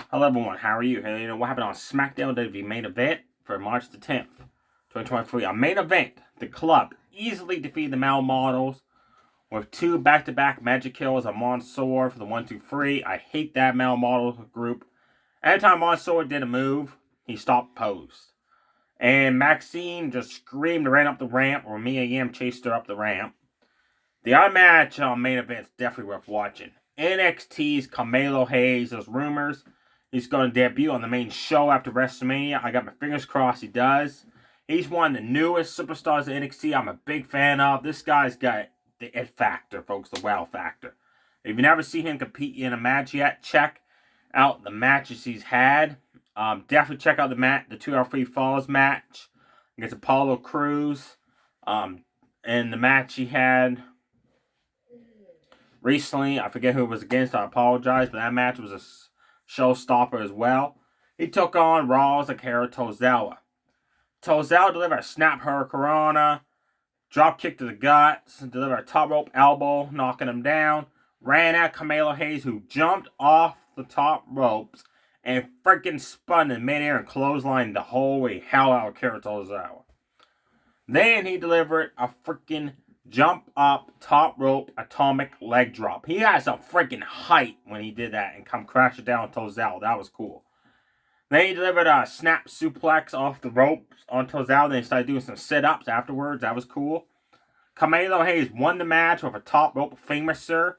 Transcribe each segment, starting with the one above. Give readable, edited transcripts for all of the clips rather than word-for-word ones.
Hello everyone, how are you? Hey, you know what happened on SmackDown WWE main event for March the 10th, 2023. On main event, the club easily defeated the male models with two back-to-back magic kills on Mansoor for the 1-2-3. I hate that male model group. Anytime Mansoor did a move, he stopped pose. And Maxine just screamed and ran up the ramp, or Mia Yim chased her up the ramp. The other match on main event is definitely worth watching. NXT's Carmelo Hayes, there's rumors he's going to debut on the main show after WrestleMania. I got my fingers crossed he does. He's one of the newest superstars in NXT I'm a big fan of. This guy's got the it factor, folks, the wow factor. If you've never seen him compete in a match yet, check out the matches he's had. Definitely check out the 2 out 3 Falls match against Apollo Crews. And the match he had recently, I forget who it was against, I apologize, but that match was a showstopper as well. He took on Raw's Akira Tozawa. Tozawa delivered a snap hurricanrana, drop kick to the guts, delivered a top rope elbow, knocking him down, ran at Carmelo Hayes, who jumped off the top ropes and freaking spun in midair and clotheslined the whole way hell out of Akira Tozawa. Then he delivered a freaking jump up top rope atomic leg drop. He had some freaking height when he did that and come crashing down Tozawa. That was cool. Then he delivered a snap suplex off the ropes on Tozawa. Then he started doing some sit-ups afterwards. That was cool. Carmelo Hayes won the match with a top rope famouser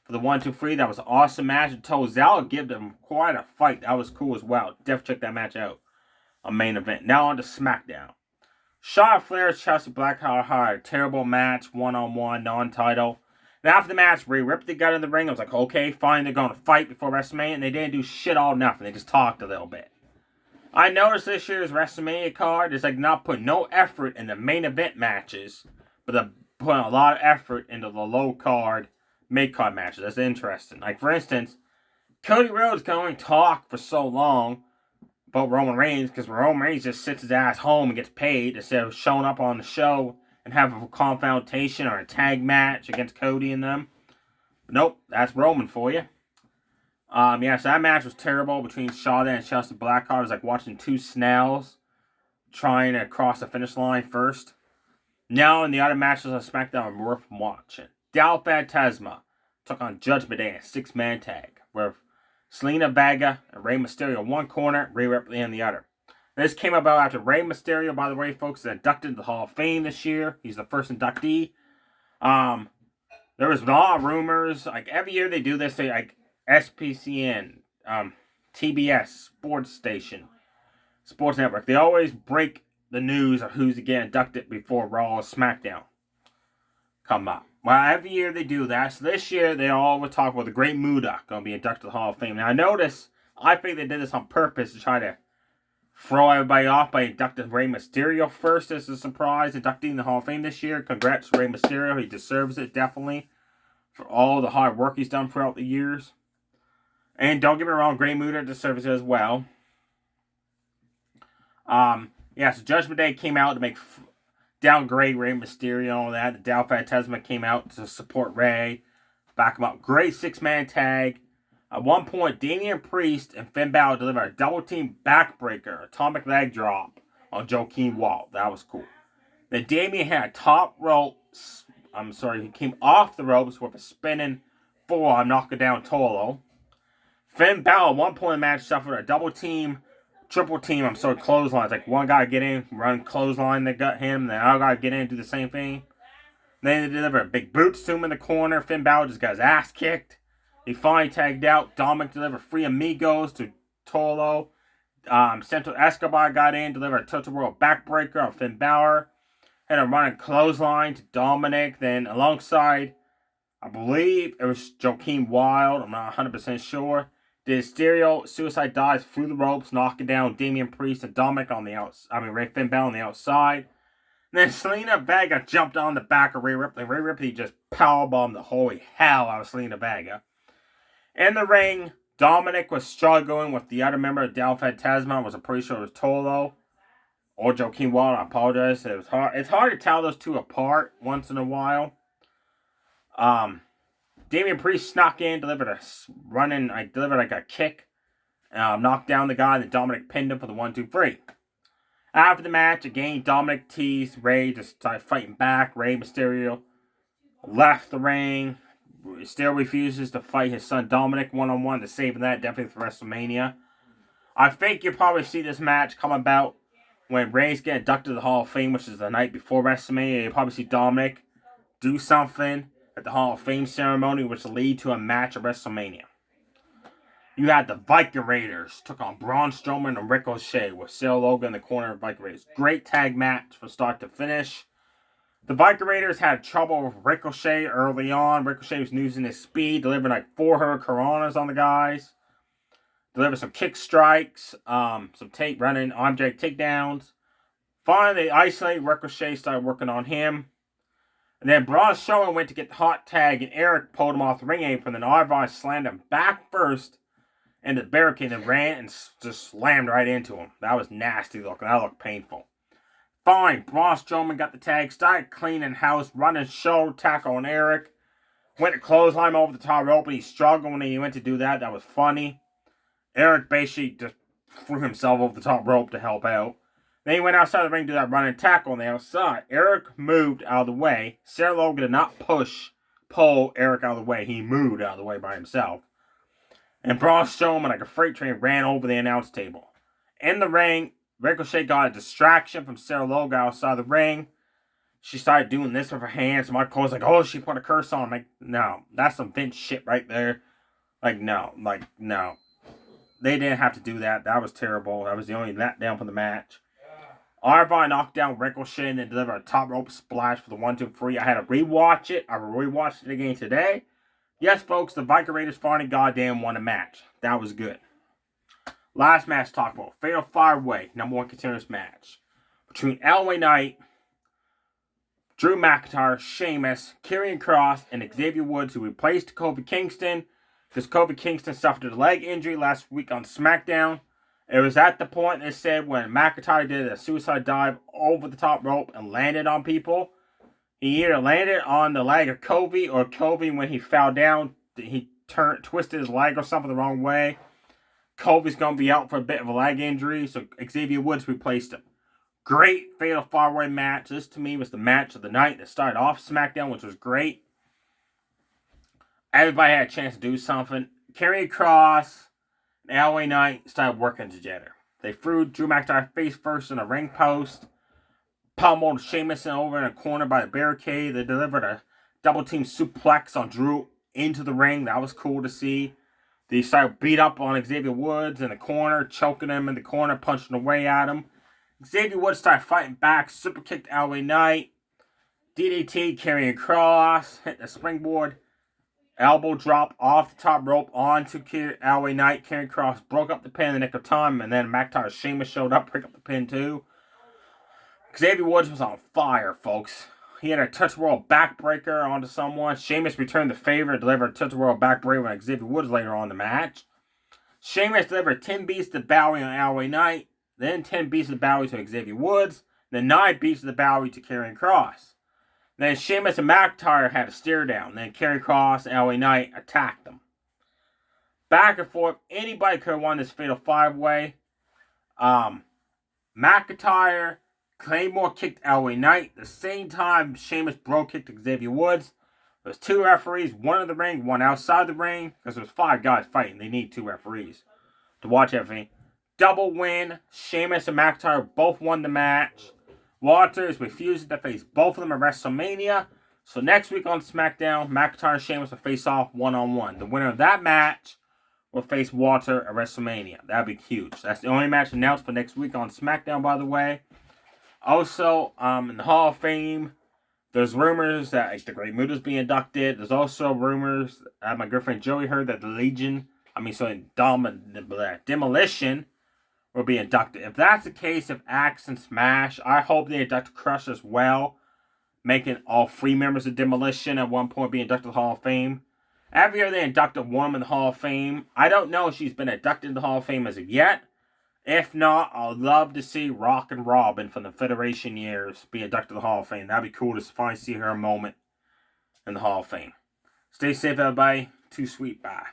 for the 1-2-3. That was an awesome match. And Tozawa gave them quite a fight. That was cool as well. Definitely check that match out on main event. Now on to SmackDown. Charlotte Flair, Chelsea Blackheart had a terrible match, one-on-one, non-title. And after the match, Rhea Ripley got in the ring. I was like, okay, fine, they're going to fight before WrestleMania. And they didn't do shit all nothing. They just talked a little bit. I noticed this year's WrestleMania card is like not putting no effort in the main event matches, but they're putting a lot of effort into the low card, mid card matches. That's interesting. Like, for instance, Cody Rhodes can only talk for so long about Roman Reigns, because Roman Reigns just sits his ass home and gets paid instead of showing up on the show and having a confrontation or a tag match against Cody and them. But nope, that's Roman for you. So that match was terrible between Charlotte and Chelsea Blackheart. It was like watching two snails trying to cross the finish line first. Now, in the other matches on SmackDown are worth watching. Del Fantasma took on Judgment Day in a 6-man tag, where Selena Vega and Rey Mysterio in one corner, Rhea Ripley in the other. This came about after Rey Mysterio, by the way, folks, is inducted into the Hall of Fame this year. He's the first inductee. There was a lot of rumors. Like, every year they do this, they like SPCN, TBS, Sports Station, Sports Network. They always break the news of who's to get inducted before Raw or SmackDown come up. Well, every year they do that. So this year they all would talk about the Great Muta going to be inducted to the Hall of Fame. Now I think they did this on purpose to try to throw everybody off by inducting Rey Mysterio first as a surprise, inducting the Hall of Fame this year. Congrats to Rey Mysterio. He deserves it, definitely, for all the hard work he's done throughout the years. And don't get me wrong, Great Muta deserves it as well. So Judgment Day came out to make downgrade Rey Mysterio and all that. The Del Fantasma came out to support Rey, back him up. Great 6-man tag. At one point, Damian Priest and Finn Balor delivered a double-team backbreaker, atomic leg drop on Joaquin Walt. That was cool. Then Damian had a top rope. He came off the ropes with a spinning forearm, knocking down Tolo. Finn Balor at one point in the match suffered a triple team, clotheslines. Like, one guy get in, run clothesline, they got him, the other guy get in, do the same thing. Then they deliver a big boot to him in the corner. Finn Balor just got his ass kicked. He finally tagged out. Dominic delivered 3 amigos to Tolo. Santos Escobar got in, delivered a Total World backbreaker on Finn Balor. Had a running clothesline to Dominic. Then alongside, I believe it was Joaquin Wilde, I'm not 100% sure, did Stereo suicide dives through the ropes, knocking down Damian Priest and Dominic on the outside. Finn Balor on the outside. And then Selena Vega jumped on the back of Rhea Ripley. Rhea Ripley just powerbombed the holy hell out of Selena Vega. In the ring, Dominic was struggling with the other member of Del Fantasma. I'm pretty sure it was Tolo or Joaquin Wilde. I apologize. It was hard. It's hard to tell those two apart once in a while. Damian Priest snuck in, delivered a kick knocked down the guy, and Dominic pinned him for the 1-2-3. After the match, again, Dominic teased Rey to start fighting back. Rey Mysterio left the ring. Still refuses to fight his son Dominic one-on-one to save that, definitely for WrestleMania. I think you'll probably see this match come about when Rey's get inducted to the Hall of Fame, which is the night before WrestleMania. You'll probably see Dominic do something at the Hall of Fame ceremony, which will lead to a match at WrestleMania. You had the Viking Raiders took on Braun Strowman and Ricochet with Sarah Logan in the corner of Viking Raiders. Great tag match from start to finish. The Viking Raiders had trouble with Ricochet early on. Ricochet was losing his speed, delivering like 4 hurricanranas on the guys. Delivered some kick strikes, some running arm drag takedowns. Finally, they isolated Ricochet, started working on him. And then Braun Strowman went to get the hot tag, and Eric pulled him off the ring apron. Then R-Von slammed him back first into the barricade and ran and just slammed right into him. That was nasty looking. That looked painful. Fine, Braun Strowman got the tag, started cleaning house, running shoulder tackle on Eric. Went to clothesline over the top rope, but he struggled when he went to do that. That was funny. Eric basically just threw himself over the top rope to help out. Then he went outside the ring to do that running tackle on the outside. Eric moved out of the way. Sarah Logan did not pull Eric out of the way. He moved out of the way by himself. And Braun Strowman, like a freight train, ran over the announce table. In the ring, Ricochet got a distraction from Sarah Logan outside the ring. She started doing this with her hands. Mark Cole's like, oh, she put a curse on. Like, no. That's some Vince shit right there. No. They didn't have to do that. That was terrible. That was the only letdown for the match. R-Von knocked down Ricochet and then delivered a top rope splash for the 1-2-3. I had to rewatch it. I rewatched it again today. Yes, folks, the Viking Raiders finally goddamn won a match. That was good. Last match to talk about. Fatal 5-Way, #1 contenders match. Between LA Knight, Drew McIntyre, Sheamus, Karrion Kross, and Xavier Woods, who replaced Kofi Kingston. Because Kofi Kingston suffered a leg injury last week on SmackDown. It was at the point, they said, when McIntyre did a suicide dive over the top rope and landed on people. He either landed on the leg of Kofi, or Kofi, when he fell down, he twisted his leg or something the wrong way. Kofi's going to be out for a bit of a leg injury, so Xavier Woods replaced him. Great Fatal 5-Way match. This, to me, was the match of the night that started off SmackDown, which was great. Everybody had a chance to do something. Karrion Kross and LA Knight started working together. They threw Drew McIntyre face first in a ring post. Pummeled Sheamus over in a corner by the barricade. They delivered a double team suplex on Drew into the ring. That was cool to see. They started beat up on Xavier Woods in the corner, choking him in the corner, punching away at him. Xavier Woods started fighting back, super kicked LA Knight. DDT, Karrion Kross, hit the springboard. Elbow drop off the top rope onto LA Knight. Karrion Kross broke up the pin in the nick of time, and then McIntyre Sheamus showed up, picked up the pin too. Xavier Woods was on fire, folks. He had a touch world backbreaker onto someone. Sheamus returned the favor and delivered a touch world backbreaker on Xavier Woods later on in the match. Sheamus delivered 10 beats to Bowie on LA Knight, then 10 beats to Bowie to Xavier Woods, then 9 beats to Bowie to Karrion Kross. Then Sheamus and McIntyre had a stare down. Then Karrion Kross and LA Knight attacked them. Back and forth. Anybody could have won this Fatal 5-Way. McIntyre, Claymore kicked LA Knight. The same time Sheamus kicked Xavier Woods. There's 2 referees, one in the ring, one outside the ring. Because there's 5 guys fighting. They need 2 referees to watch everything. Double win. Sheamus and McIntyre both won the match. Walter is refusing to face both of them at WrestleMania. So next week on SmackDown, McIntyre and Sheamus will face off one-on-one. The winner of that match will face Walter at WrestleMania. That would be huge. That's the only match announced for next week on SmackDown, by the way. Also, in the Hall of Fame, there's rumors that the Great Muta is being inducted. There's also rumors that my girlfriend Joey heard that the Demolition will be inducted. If that's the case, if Axe and Smash, I hope they induct Crush as well, making all 3 members of Demolition at one point be inducted to the Hall of Fame. Every year they inducted one in the Hall of Fame. I don't know if she's been inducted in the Hall of Fame as of yet. If not, I'd love to see Rock and Robin from the Federation years be inducted to the Hall of Fame. That'd be cool to finally see her moment in the Hall of Fame. Stay safe, everybody. Too sweet. Bye.